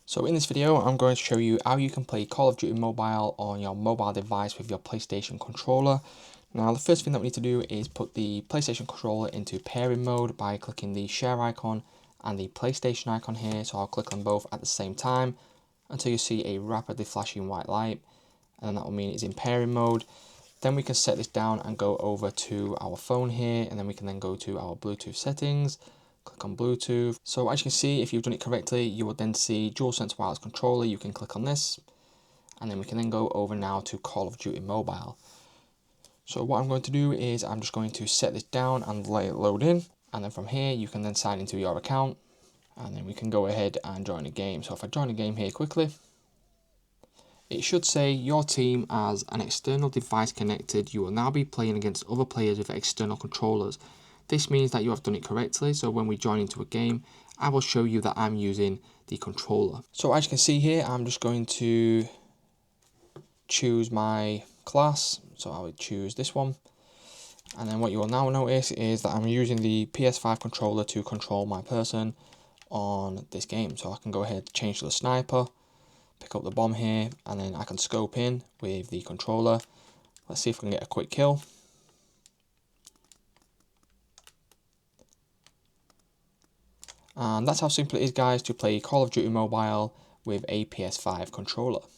So in this video, I'm going to show you how you can play Call of Duty Mobile on your mobile device with your PlayStation controller. Now the first thing that we need to do is put the PlayStation controller into pairing mode by clicking the share icon and the PlayStation icon here. So I'll click on both at the same time until you see a rapidly flashing white light, and that will mean it's in pairing mode. Then we can set this down and go over to our phone here, and then we can then go to our Bluetooth settings. Click on Bluetooth. So as you can see, if you've done it correctly, you will then see DualSense wireless controller. You can click on this, and then we can then go over now to Call of Duty Mobile. So what I'm going to do is I'm just going to set this down and let it load in, and then from here you can then sign into your account, and then we can go ahead and join a game. So if I join a game here quickly, it should say your team as an external device connected. You will now be playing against other players with external controllers. This means that you have done it correctly, so when we join into a game, I will show you that I'm using the controller. So as you can see here, I'm just going to choose my class, so I will choose this one. And then what you will now notice is that I'm using the PS5 controller to control my person on this game. So I can go ahead and change to the sniper, pick up the bomb here, and then I can scope in with the controller. Let's see if we can get a quick kill. And that's how simple it is, guys, to play Call of Duty Mobile with a PS5 controller.